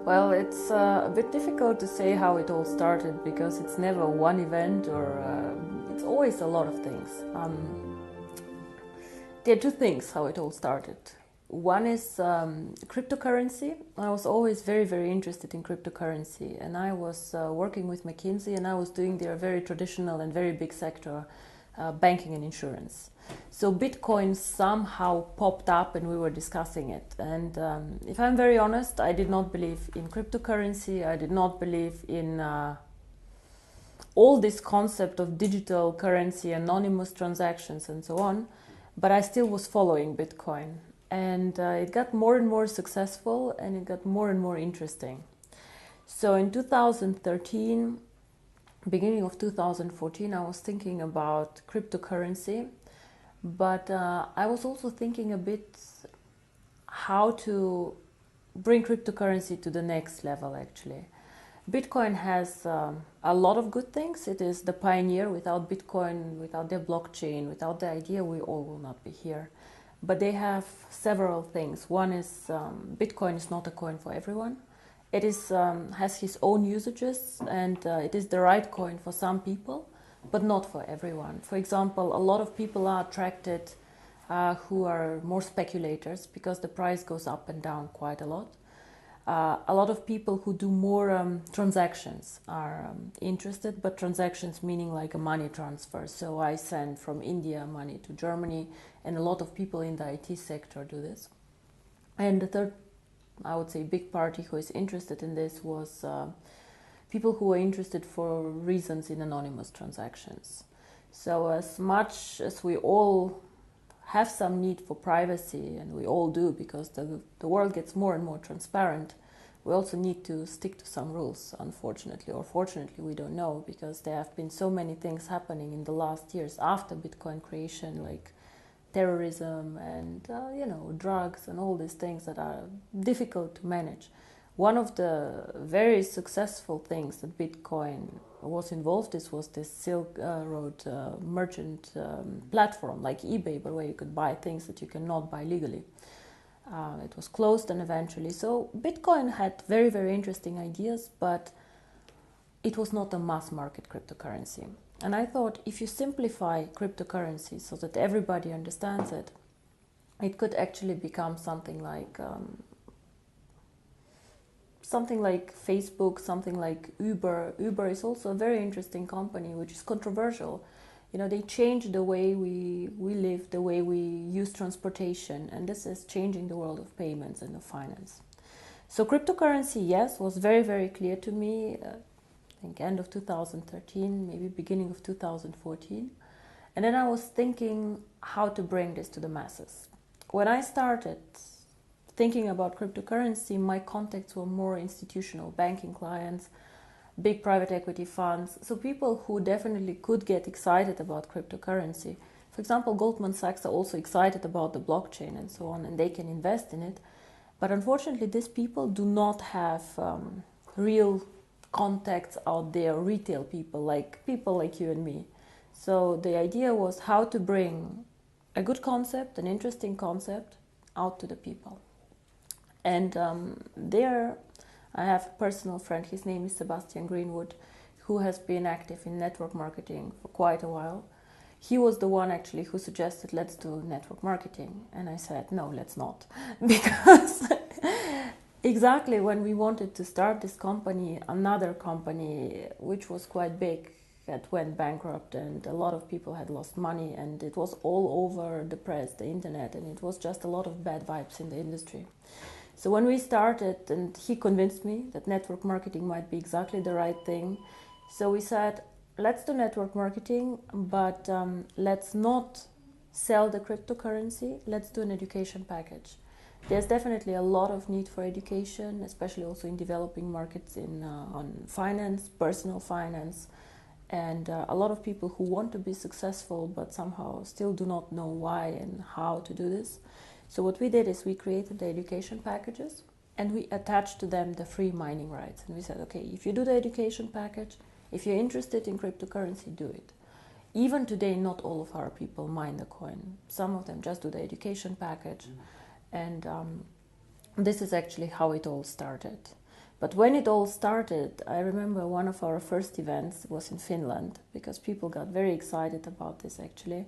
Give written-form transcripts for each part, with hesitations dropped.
Well, it's a bit difficult to say how it all started because it's never one event or it's always a lot of things. There are two things how it all started. One is cryptocurrency. I was always very, very interested in cryptocurrency, and I was working with McKinsey, and I was doing their very traditional and very big sector, banking and insurance. So Bitcoin somehow popped up and we were discussing it. And if I'm very honest, I did not believe in cryptocurrency. I did not believe in all this concept of digital currency, anonymous transactions and so on. But I still was following Bitcoin. And it got more and more successful and it got more and more interesting. So in 2013, beginning of 2014, I was thinking about cryptocurrency. But I was also thinking a bit how to bring cryptocurrency to the next level, actually. Bitcoin has a lot of good things. It is the pioneer. Without Bitcoin, without their blockchain, without the idea, we all will not be here. But they have several things. One is Bitcoin is not a coin for everyone. It is has its own usages, and it is the right coin for some people, but not for everyone. For example, a lot of people are attracted who are more speculators because the price goes up and down quite a lot. A lot of people who do more transactions are interested, but transactions meaning like a money transfer. So I send from India money to Germany, and a lot of people in the IT sector do this. And the third, I would say, big party who is interested in this was people who are interested for reasons in anonymous transactions. So as much as we all have some need for privacy, and we all do because the world gets more and more transparent, we also need to stick to some rules, unfortunately, or fortunately, we don't know, because there have been so many things happening in the last years after Bitcoin creation, like terrorism and drugs and all these things that are difficult to manage. One of the very successful things that Bitcoin was involved in was this Silk Road merchant platform like eBay, but where you could buy things that you cannot buy legally. It was closed and eventually. So Bitcoin had very, very interesting ideas, but it was not a mass market cryptocurrency. And I thought if you simplify cryptocurrency so that everybody understands it, it could actually become something like Facebook, something like Uber. Uber is also a very interesting company, which is controversial. You know, they change the way we live, the way we use transportation, and this is changing the world of payments and of finance. So cryptocurrency, yes, was very, very clear to me, I think end of 2013, maybe beginning of 2014. And then I was thinking how to bring this to the masses. When I started thinking about cryptocurrency, my contacts were more institutional banking clients, big private equity funds, so people who definitely could get excited about cryptocurrency. For example, Goldman Sachs are also excited about the blockchain and so on, and they can invest in it. But unfortunately, these people do not have real contacts out there, retail people like you and me. So the idea was how to bring a good concept, an interesting concept, out to the people. And there I have a personal friend, his name is Sebastian Greenwood, who has been active in network marketing for quite a while. He was the one actually who suggested, let's do network marketing. And I said, no, let's not. Because exactly when we wanted to start this company, another company, which was quite big, that went bankrupt, and a lot of people had lost money, and it was all over the press, the internet, and it was just a lot of bad vibes in the industry. So when we started, and he convinced me that network marketing might be exactly the right thing, so we said, let's do network marketing, but let's not sell the cryptocurrency, let's do an education package. There's definitely a lot of need for education, especially also in developing markets on finance, personal finance, and a lot of people who want to be successful but somehow still do not know why and how to do this. So what we did is we created the education packages and we attached to them the free mining rights. And we said, okay, if you do the education package, if you're interested in cryptocurrency, do it. Even today, not all of our people mine the coin. Some of them just do the education package. And this is actually how it all started. But when it all started, I remember one of our first events was in Finland, because people got very excited about this actually.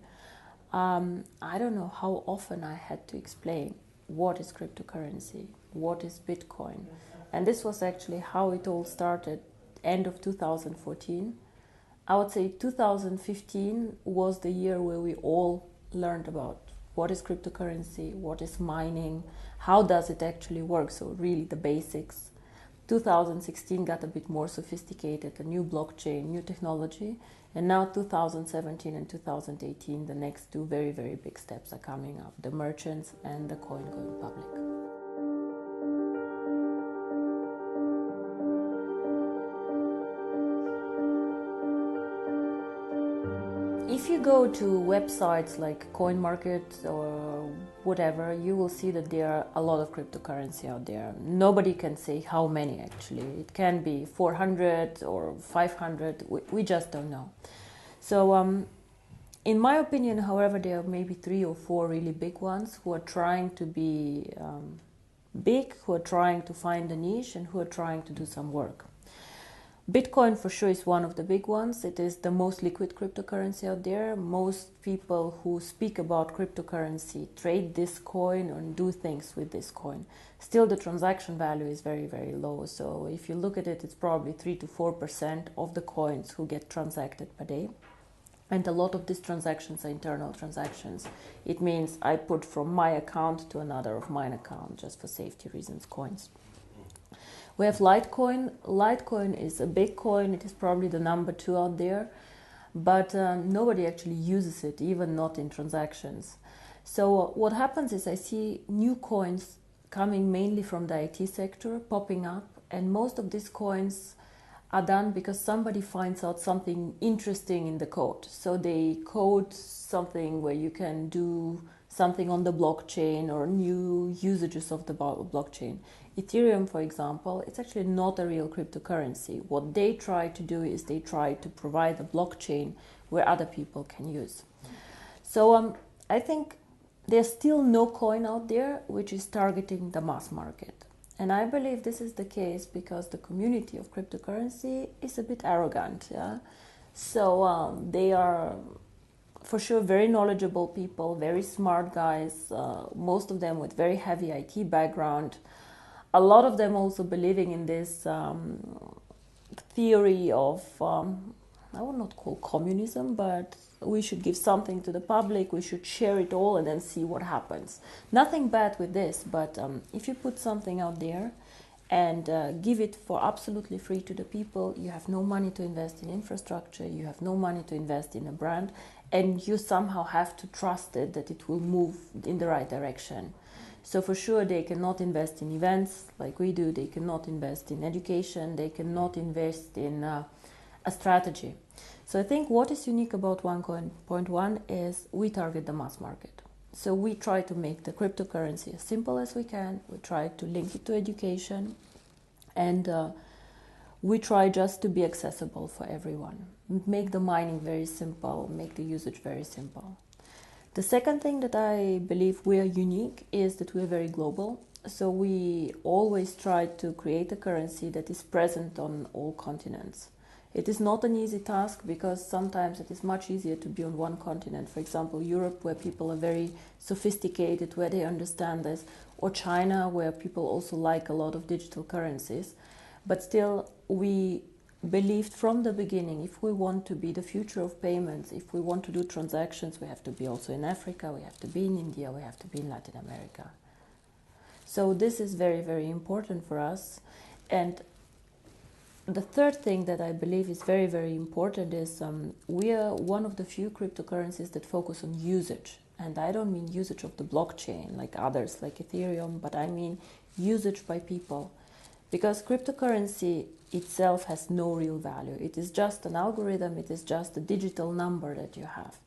I don't know how often I had to explain what is cryptocurrency, what is Bitcoin. And this was actually how it all started, end of 2014. I would say 2015 was the year where we all learned about what is cryptocurrency, what is mining, how does it actually work, so really the basics. 2016 got a bit more sophisticated, a new blockchain, new technology, and now 2017 and 2018, the next two very, very big steps are coming up, the merchants and the coin going public. If you go to websites like CoinMarket or whatever, you will see that there are a lot of cryptocurrency out there. Nobody can say how many actually. It can be 400 or 500, we just don't know. So in my opinion, however, there are maybe 3 or 4 really big ones who are trying to be big, who are trying to find a niche and who are trying to do some work. Bitcoin for sure is one of the big ones. It is the most liquid cryptocurrency out there. Most people who speak about cryptocurrency trade this coin or do things with this coin. Still, the transaction value is very, very low. So if you look at it, it's probably 3 to 4% of the coins who get transacted per day. And a lot of these transactions are internal transactions. It means I put from my account to another of mine account, just for safety reasons, coins. We have Litecoin. Litecoin is a big coin. It is probably the number 2 out there, but nobody actually uses it, even not in transactions. So what happens is I see new coins coming mainly from the IT sector popping up, and most of these coins are done because somebody finds out something interesting in the code. So they code something where you can do something on the blockchain or new usages of the blockchain. Ethereum, for example, it's actually not a real cryptocurrency. What they try to do is they try to provide a blockchain where other people can use. So I think there's still no coin out there which is targeting the mass market. And I believe this is the case because the community of cryptocurrency is a bit arrogant. Yeah? So they are for sure very knowledgeable people, very smart guys, most of them with very heavy IT background. A lot of them also believing in this theory of, I would not call communism, but we should give something to the public, we should share it all and then see what happens. Nothing bad with this, but if you put something out there and give it for absolutely free to the people, you have no money to invest in infrastructure, you have no money to invest in a brand, and you somehow have to trust it that it will move in the right direction. So for sure they cannot invest in events like we do, they cannot invest in education, they cannot invest in a strategy. So I think what is unique about Onecoin is we target the mass market. So we try to make the cryptocurrency as simple as we can, we try to link it to education, and we try just to be accessible for everyone. Make the mining very simple, make the usage very simple. The second thing that I believe we are unique is that we are very global. So we always try to create a currency that is present on all continents. It is not an easy task because sometimes it is much easier to be on one continent. For example, Europe, where people are very sophisticated, where they understand this, or China, where people also like a lot of digital currencies. But still, we believed from the beginning, if we want to be the future of payments, if we want to do transactions, we have to be also in Africa, we have to be in India, we have to be in Latin America. So this is very, very important for us. And the third thing that I believe is very, very important is we are one of the few cryptocurrencies that focus on usage. And I don't mean usage of the blockchain like others, like Ethereum, but I mean usage by people. Because cryptocurrency itself has no real value. It is just an algorithm, it is just a digital number that you have.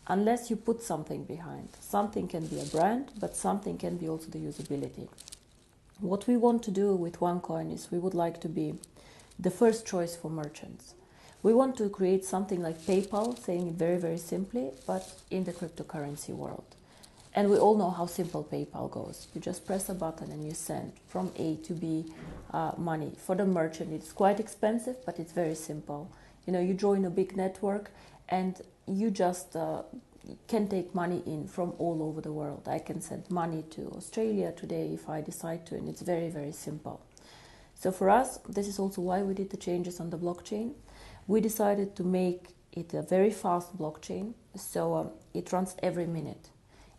Unless you put something behind. Something can be a brand, but something can be also the usability. What we want to do with Onecoin is we would like to be the first choice for merchants. We want to create something like PayPal, saying it very, very simply, but in the cryptocurrency world. And we all know how simple PayPal goes. You just press a button and you send from A to B money. For the merchant, it's quite expensive, but it's very simple. You join a big network and you just can take money in from all over the world. I can send money to Australia today if I decide to, and it's very, very simple. So for us, this is also why we did the changes on the blockchain. We decided to make it a very fast blockchain, so it runs every minute.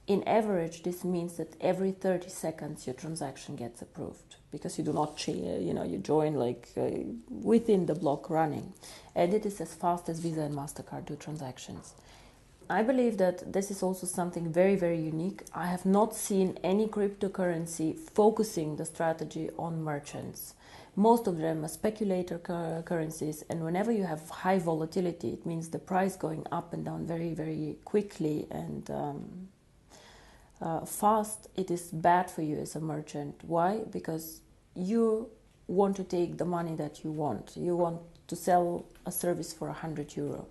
In average, this means that every 30 seconds your transaction gets approved, because you do not, you join within the block running. And it is as fast as Visa and MasterCard do transactions. I believe that this is also something very, very unique. I have not seen any cryptocurrency focusing the strategy on merchants. Most of them are speculator currencies, and whenever you have high volatility, it means the price going up and down very, very quickly and fast. It is bad for you as a merchant. Why? Because you want to take the money that you want. You want to sell a service for €100.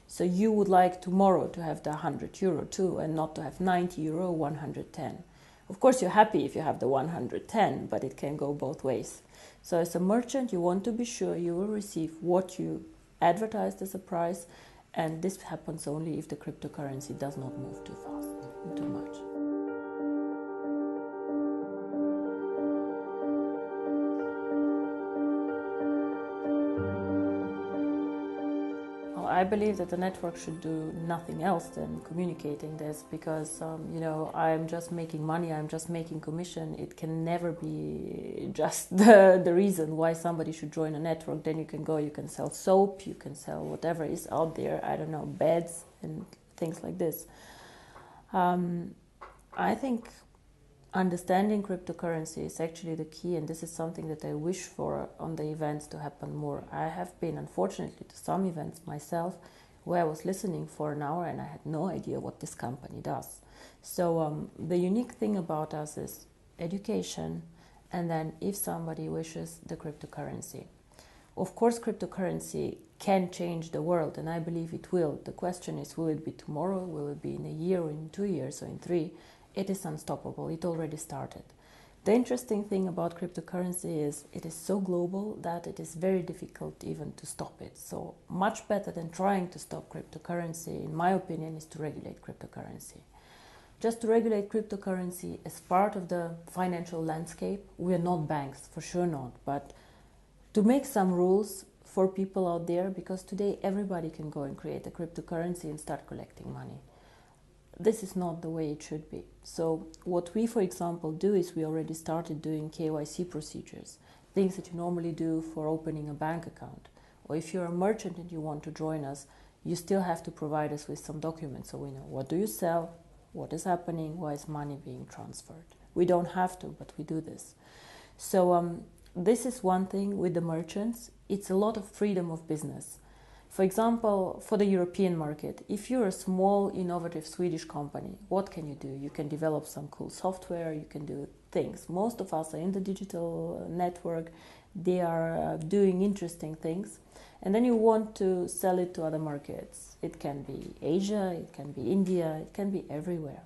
So you would like tomorrow to have the €100 too, and not to have €90, 110. Of course, you're happy if you have the 110, but it can go both ways. So as a merchant, you want to be sure you will receive what you advertised as a price, and this happens only if the cryptocurrency does not move too fast and too much. I believe that the network should do nothing else than communicating this, because I'm just making money, I'm just making commission. It can never be just the reason why somebody should join a network. Then you can sell soap, you can sell whatever is out there, I don't know, beds and things like this. I think understanding cryptocurrency is actually the key, and this is something that I wish for on the events to happen more. I have been, unfortunately, to some events myself where I was listening for an hour and I had no idea what this company does. So the unique thing about us is education, and then if somebody wishes, the cryptocurrency. Of course, cryptocurrency can change the world, and I believe it will. The question is, will it be tomorrow? Will it be in a year, or in 2 years, or in 3? It is unstoppable. It already started. The interesting thing about cryptocurrency is it is so global that it is very difficult even to stop it. So much better than trying to stop cryptocurrency, in my opinion, is to regulate cryptocurrency. Just to regulate cryptocurrency as part of the financial landscape. We are not banks, for sure not, but to make some rules for people out there, because today everybody can go and create a cryptocurrency and start collecting money. This is not the way it should be. So what we, for example, do is we already started doing KYC procedures, things that you normally do for opening a bank account. Or if you're a merchant and you want to join us, you still have to provide us with some documents so we know what do you sell, what is happening, why is money being transferred. We don't have to, but we do this. So this is one thing with the merchants. It's a lot of freedom of business. For example, for the European market, if you're a small, innovative Swedish company, what can you do? You can develop some cool software, you can do things. Most of us are in the digital network, they are doing interesting things, and then you want to sell it to other markets. It can be Asia, it can be India, it can be everywhere.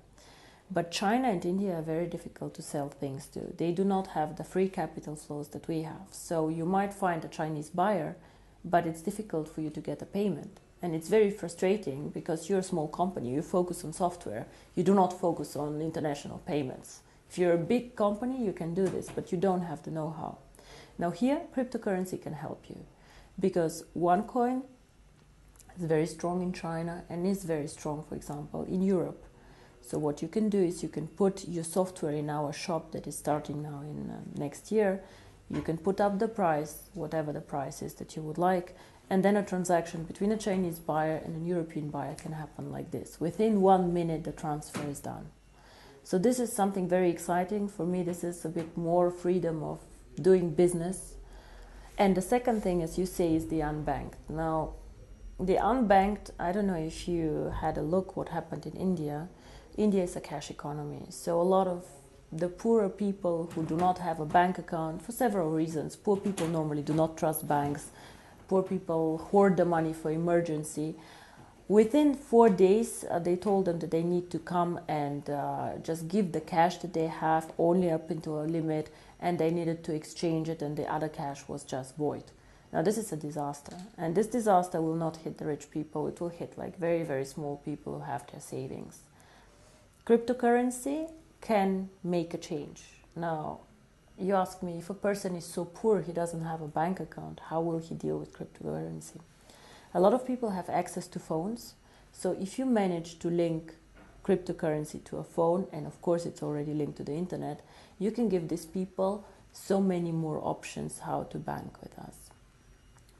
But China and India are very difficult to sell things to. They do not have the free capital flows that we have. So you might find a Chinese buyer, but it's difficult for you to get a payment. And it's very frustrating because you're a small company, you focus on software, you do not focus on international payments. If you're a big company, you can do this, but you don't have the know-how. Now here, cryptocurrency can help you, because Onecoin is very strong in China and is very strong, for example, in Europe. So what you can do is you can put your software in our shop that is starting now in next year. You can put up the price, whatever the price is that you would like, and then a transaction between a Chinese buyer and a European buyer can happen like this. Within 1 minute, the transfer is done. So this is something very exciting. For me, this is a bit more freedom of doing business. And the second thing, as you say, is the unbanked. Now, the unbanked, I don't know if you had a look what happened in India. India is a cash economy, so a lot of the poorer people who do not have a bank account for several reasons. Poor people normally do not trust banks. Poor people hoard the money for emergency. Within 4 days, they told them that they need to come and just give the cash that they have only up into a limit, and they needed to exchange it, and the other cash was just void. Now this is a disaster, and this disaster will not hit the rich people. It will hit like very, very small people who have their savings. Cryptocurrency can make a change. Now, you ask me, if a person is so poor he doesn't have a bank account, how will he deal with cryptocurrency? A lot of people have access to phones, so if you manage to link cryptocurrency to a phone, and of course it's already linked to the internet, you can give these people so many more options how to bank with us.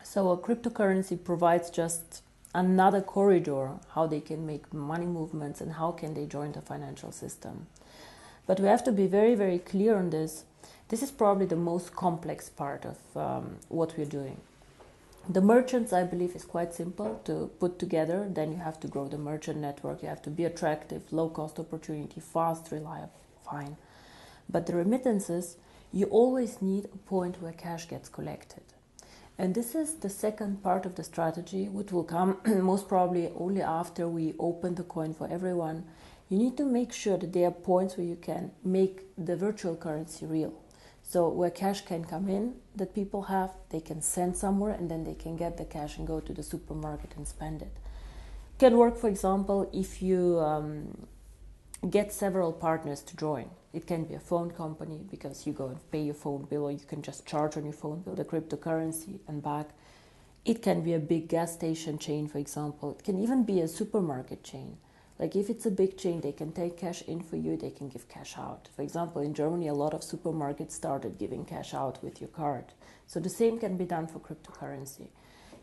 So a cryptocurrency provides just another corridor how they can make money movements and how can they join the financial system. But we have to be very, very clear on this. This is probably the most complex part of what we're doing. The merchants, I believe, is quite simple to put together. Then you have to grow the merchant network. You have to be attractive, low-cost opportunity, fast, reliable, fine. But the remittances, you always need a point where cash gets collected. And this is the second part of the strategy, which will come most probably only after we open the coin for everyone. You need to make sure that there are points where you can make the virtual currency real. So where cash can come in that people have, they can send somewhere, and then they can get the cash and go to the supermarket and spend it. Can work, for example, if you get several partners to join. It can be a phone company because you go and pay your phone bill, or you can just charge on your phone bill the cryptocurrency and back. It can be a big gas station chain, for example. It can even be a supermarket chain. Like if it's a big chain, they can take cash in for you, they can give cash out. For example, in Germany, a lot of supermarkets started giving cash out with your card. So the same can be done for cryptocurrency.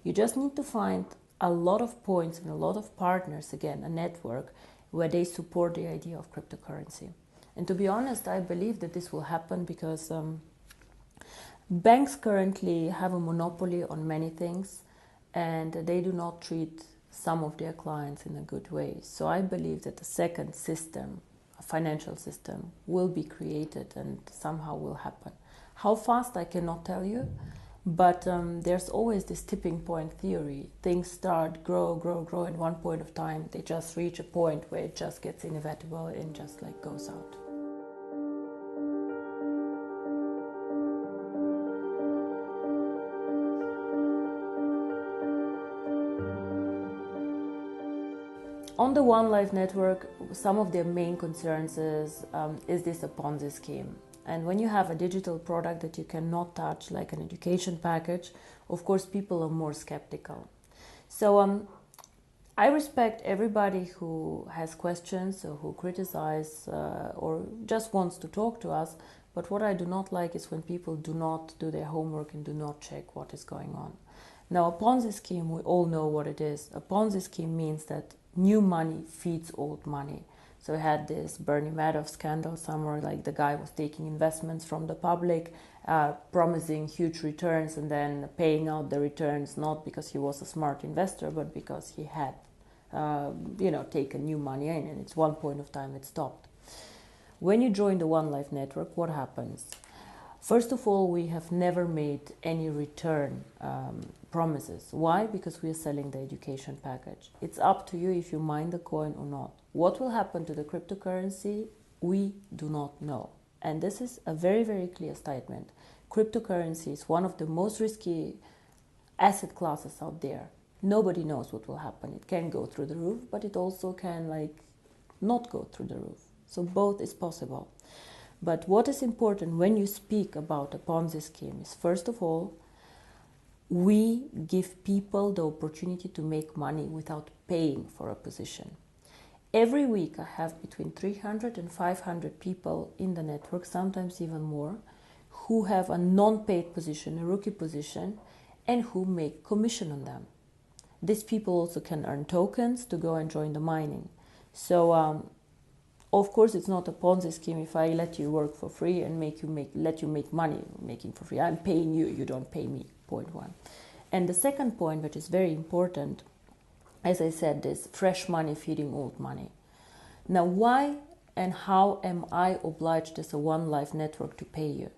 You just need to find a lot of points and a lot of partners, again, a network, where they support the idea of cryptocurrency. And to be honest, I believe that this will happen because banks currently have a monopoly on many things, and they do not treat some of their clients in a good way. So I believe that the second system, a financial system, will be created and somehow will happen. How fast, I cannot tell you, but there's always this tipping point theory. Things start, grow, at one point of time, they just reach a point where it just gets inevitable and just like goes out. On the One Life network, some of their main concerns is this a Ponzi scheme? And when you have a digital product that you cannot touch, like an education package, of course people are more skeptical. So I respect everybody who has questions or who criticize or just wants to talk to us, but what I do not like is when people do not do their homework and do not check what is going on. Now, a Ponzi scheme, we all know what it is. A Ponzi scheme means that new money feeds old money. So we had this Bernie Madoff scandal somewhere, like the guy was taking investments from the public, promising huge returns and then paying out the returns, not because he was a smart investor, but because he had, taken new money in, and it's one point of time it stopped. When you join the One Life network, what happens? First of all, we have never made any return promises. Why? Because we are selling the education package. It's up to you if you mine the coin or not. What will happen to the cryptocurrency? We do not know. And this is a very, very clear statement. Cryptocurrency is one of the most risky asset classes out there. Nobody knows what will happen. It can go through the roof, but it also can not go through the roof. So both is possible. But what is important when you speak about a Ponzi scheme is, first of all, we give people the opportunity to make money without paying for a position. Every week I have between 300 and 500 people in the network, sometimes even more, who have a non-paid position, a rookie position, and who make commission on them. These people also can earn tokens to go and join the mining. So of course, it's not a Ponzi scheme if I let you work for free and let you make money making for free. I'm paying you, you don't pay me, point one. And the second point, which is very important, as I said, is fresh money feeding old money. Now, why and how am I obliged as a One Life network to pay you?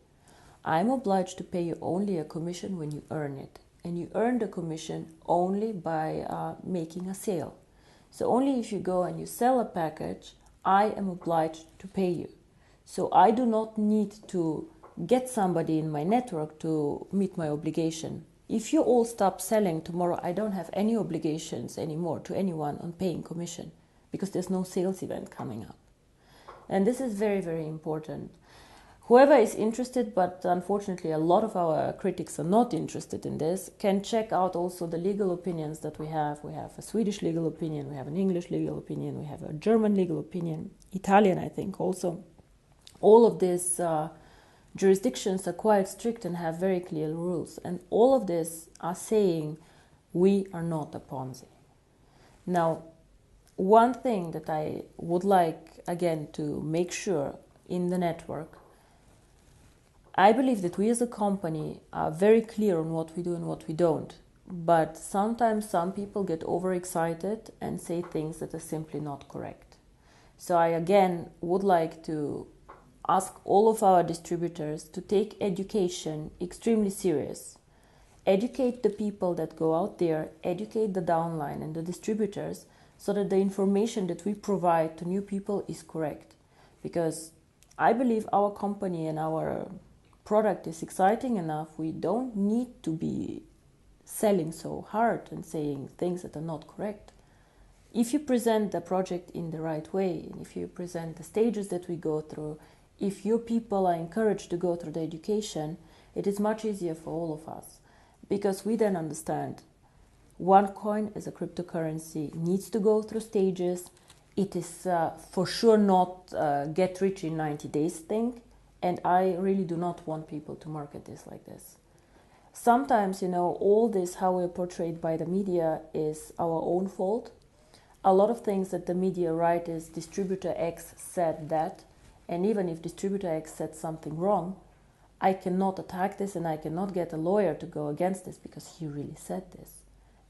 I'm obliged to pay you only a commission when you earn it. And you earn the commission only by making a sale. So only if you go and you sell a package, I am obliged to pay you. So I do not need to get somebody in my network to meet my obligation. If you all stop selling tomorrow, I don't have any obligations anymore to anyone on paying commission, because there's no sales event coming up. And this is very, very important. Whoever is interested, but unfortunately a lot of our critics are not interested in this, can check out also the legal opinions that we have. We have a Swedish legal opinion, we have an English legal opinion, we have a German legal opinion, Italian I think also. All of these jurisdictions are quite strict and have very clear rules. And all of this are saying we are not a Ponzi. Now, one thing that I would like again to make sure in the network, I believe that we as a company are very clear on what we do and what we don't. But sometimes some people get overexcited and say things that are simply not correct. So I again would like to ask all of our distributors to take education extremely serious. Educate the people that go out there, educate the downline and the distributors, so that the information that we provide to new people is correct. Because I believe our company and our product is exciting enough. We don't need to be selling so hard and saying things that are not correct. If you present the project in the right way, and if you present the stages that we go through, if your people are encouraged to go through the education, it is much easier for all of us, because we then understand Onecoin as a cryptocurrency needs to go through stages. It is for sure not get rich in 90 days thing. And I really do not want people to market this like this. Sometimes, all this, how we're portrayed by the media, is our own fault. A lot of things that the media write is distributor X said that. And even if distributor X said something wrong, I cannot attack this and I cannot get a lawyer to go against this because he really said this.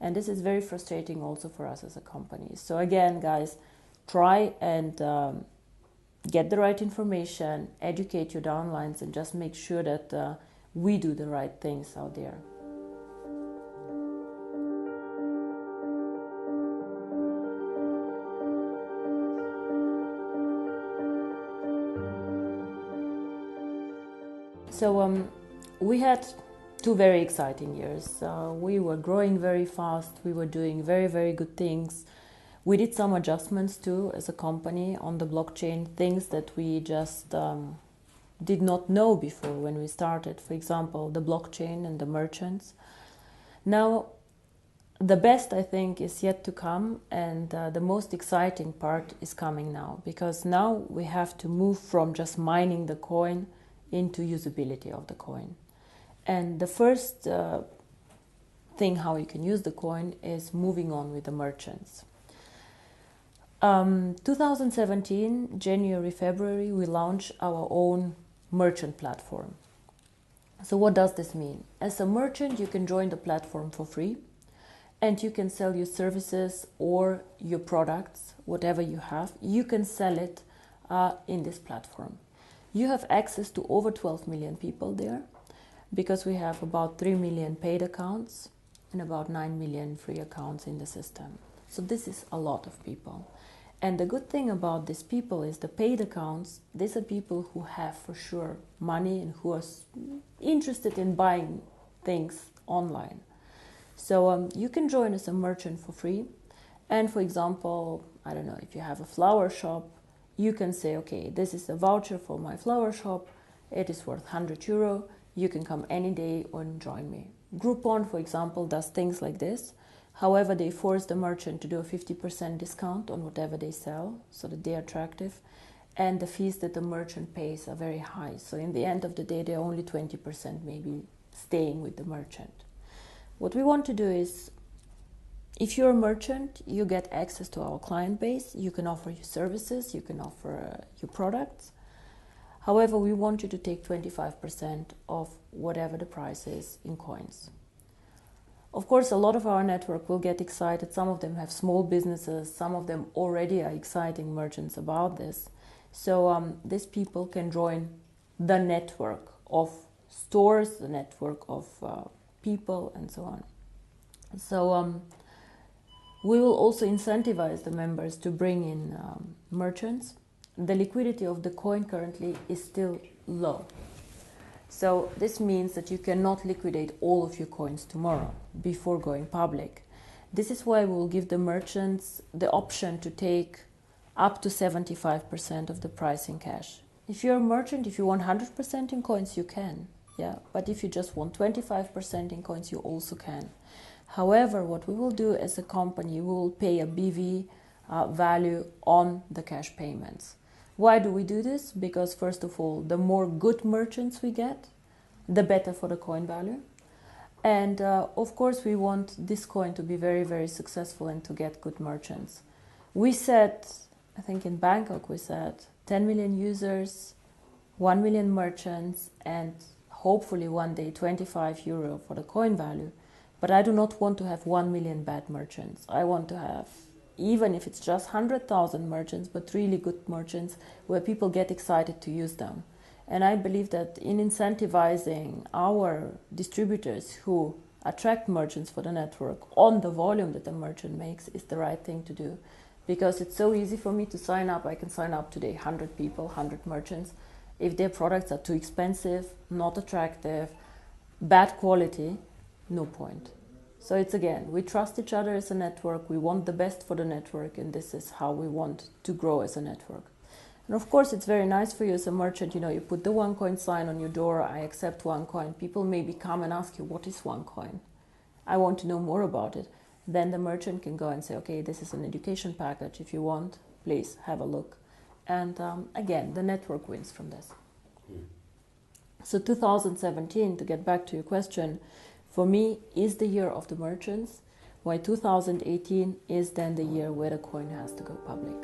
And this is very frustrating also for us as a company. So again, guys, try and get the right information, educate your downlines, and just make sure that we do the right things out there. So we had 2 very exciting years. We were growing very fast. We were doing very, very good things. We did some adjustments too as a company on the blockchain, things that we just did not know before when we started. For example, the blockchain and the merchants. Now, the best I think is yet to come, and the most exciting part is coming now, because now we have to move from just mining the coin into usability of the coin. And the first thing how you can use the coin is moving on with the merchants. 2017, January, February, we launched our own merchant platform. So what does this mean? As a merchant, you can join the platform for free, and you can sell your services or your products, whatever you have. You can sell it in this platform. You have access to over 12 million people there, because we have about 3 million paid accounts and about 9 million free accounts in the system. So this is a lot of people. And the good thing about these people is the paid accounts, these are people who have for sure money and who are interested in buying things online. So you can join as a merchant for free. And for example, I don't know, if you have a flower shop, you can say, okay, this is a voucher for my flower shop. It is worth €100. You can come any day and join me. Groupon, for example, does things like this. However, they force the merchant to do a 50% discount on whatever they sell so that they are attractive. And the fees that the merchant pays are very high. So in the end of the day, they're only 20% maybe staying with the merchant. What we want to do is, if you're a merchant, you get access to our client base. You can offer your services, you can offer your products. However, we want you to take 25% of whatever the price is in coins. Of course, a lot of our network will get excited. Some of them have small businesses. Some of them already are exciting merchants about this. So these people can join the network of stores, the network of people, and so on. So We will also incentivize the members to bring in merchants. The liquidity of the coin currently is still low. So this means that you cannot liquidate all of your coins tomorrow before going public. This is why we will give the merchants the option to take up to 75% of the price in cash. If you're a merchant, if you want 100% in coins, you can. Yeah, but if you just want 25% in coins, you also can. However, what we will do as a company, we will pay a BV value on the cash payments. Why do we do this? Because first of all, the more good merchants we get, the better for the coin value. And of course, we want this coin to be very, very successful and to get good merchants. We said, I think in Bangkok, we said 10 million users, 1 million merchants, and hopefully one day 25 euro for the coin value. But I do not want to have 1 million bad merchants. I want to have, even if it's just 100,000 merchants, but really good merchants where people get excited to use them. And I believe that in incentivizing our distributors who attract merchants for the network on the volume that the merchant makes is the right thing to do. Because it's so easy for me to sign up. I can sign up today 100 people, 100 merchants. If their products are too expensive, not attractive, bad quality, no point. So it's again, we trust each other as a network. We want the best for the network, and this is how we want to grow as a network. And of course, it's very nice for you as a merchant. You know, you put the Onecoin sign on your door. I accept Onecoin. People maybe come and ask you, what is Onecoin? I want to know more about it. Then the merchant can go and say, okay, this is an education package. If you want, please have a look. And again, the network wins from this. So 2017, to get back to your question, for me is the year of the merchants, while 2018 is then the year where the coin has to go public.